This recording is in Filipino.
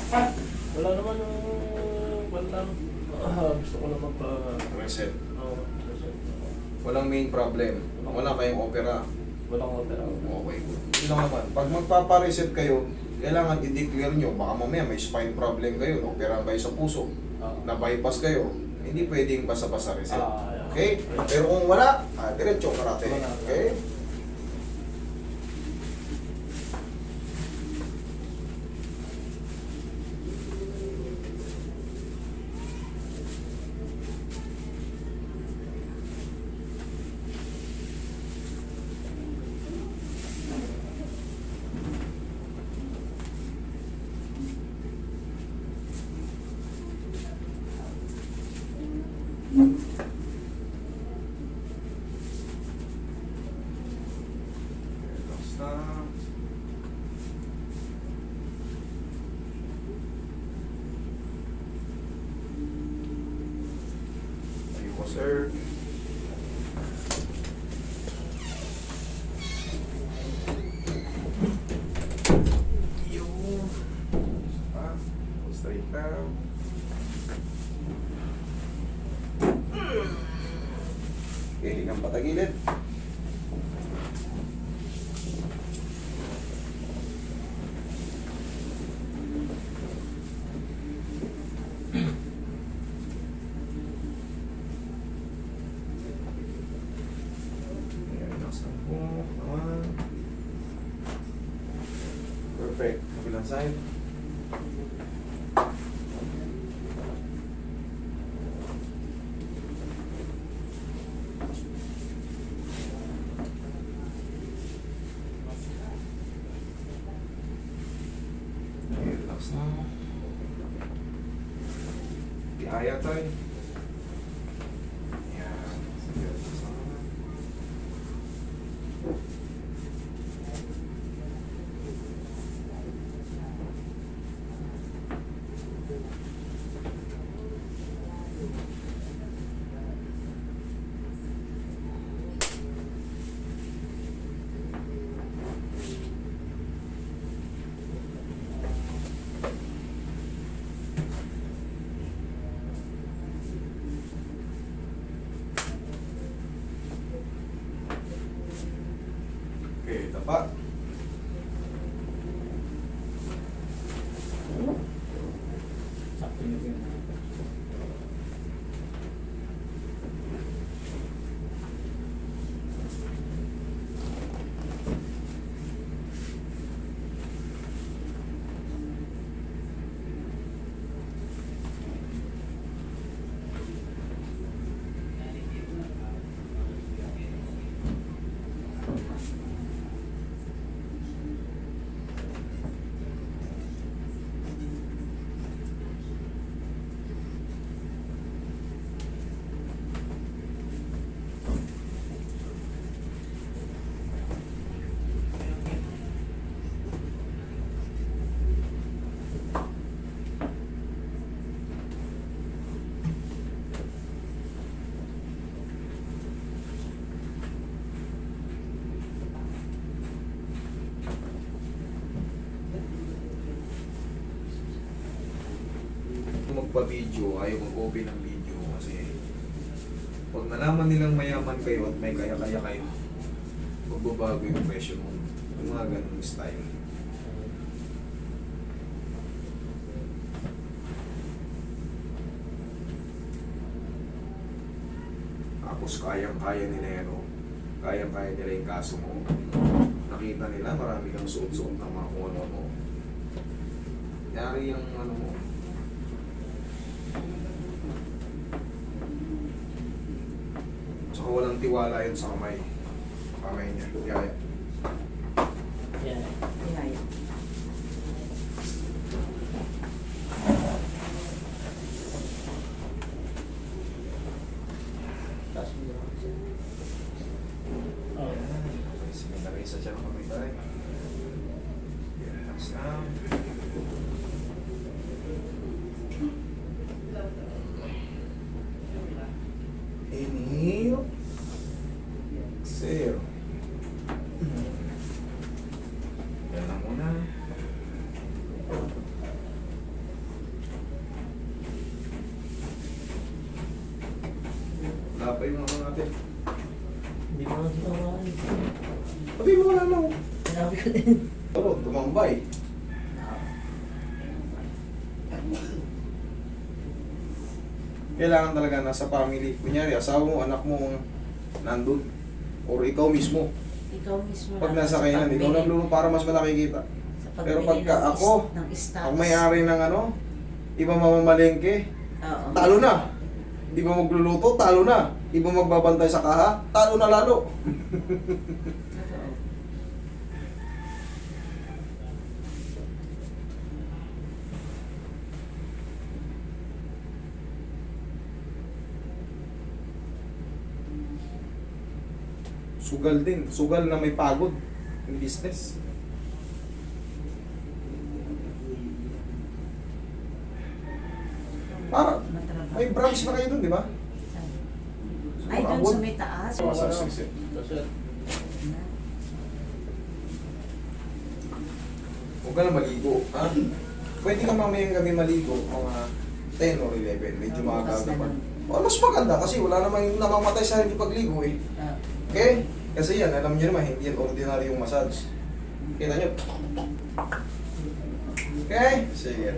Wala naman yung bandang gusto ko na Reset. reset. Walang main problem. Wala kayong opera. Walang opera. Okay, good. Yun lang naman. Pag magpapa-reset kayo, kailangan i-declare nyo. Baka mamaya may spine problem kayo, opera kayo sa puso, na-bypass kayo. Hindi pwedeng basta-basta reset. Okay? Pero kung wala, diretso karate. Okay? Basta. Ayun ko, sir. Yun. Straight down. Okay, hingang patagilid. Perfect. Kabilang side. Relax na. Tihaya tayo. Yan. Sige, relax na. Okay, tapa. Sakto nyo yun. Magpa-video, ayaw mag-open ng video kasi pag nalaman nilang mayaman kayo at may kaya-kaya kayo, magbabago yung presyo mo. Yung mga ganung style. Tapos kayang-kaya nila yan, oh. Kayang-kaya nila yung kaso mo. Nakita nila, marami kang suot-suot ng mga kung ano-ano. Yari yung ano mo. Tsaka walang tiwala yun sa kamay. Kamay niya. Yaya. Yan. Tihaya. Taas mo lang siya. Sige na rin sa tiyan ng kamay tayo. Relax now. Inhale. Exhale. Tapay mo naman natin. Hindi mo lang ginawa. Pati mo wala lang. Sinabi ko din. Pero, tumambay. Kailangan talaga nasa family. Kunyari, asawa mo, anak mo, nandun. Or ikaw mismo. Ikaw mismo. Pag lang nasa sa kainan, ikaw pagbili- nagluluto para mas malaki kita. sa Pero pagbili pagka ng ako, ng stocks. ang may-ari ng ano, iba mamamalengke, Oo. talo na. Di ba magluluto, talo na. Iba magbabantay sa kaha, talo na lalo. Totoo. Sugal din. Sugal na may pagod. Yung business. Para, Matrabaho. may branch na kayo dun, di ba? Ay, doon sa may taas. Kasi, Kasi, huwag ka na maligo. Ha? Pwede ka mamayang gabi maligo, mga 10 or 11. Medyo makakaga pa. Oh, mas maganda kasi wala namang namamatay sa hindi pagligo eh. Okay? Kasi yan, alam niyo naman, hindi yan ordinary yung massage. Kita niyo? Okay? Sige.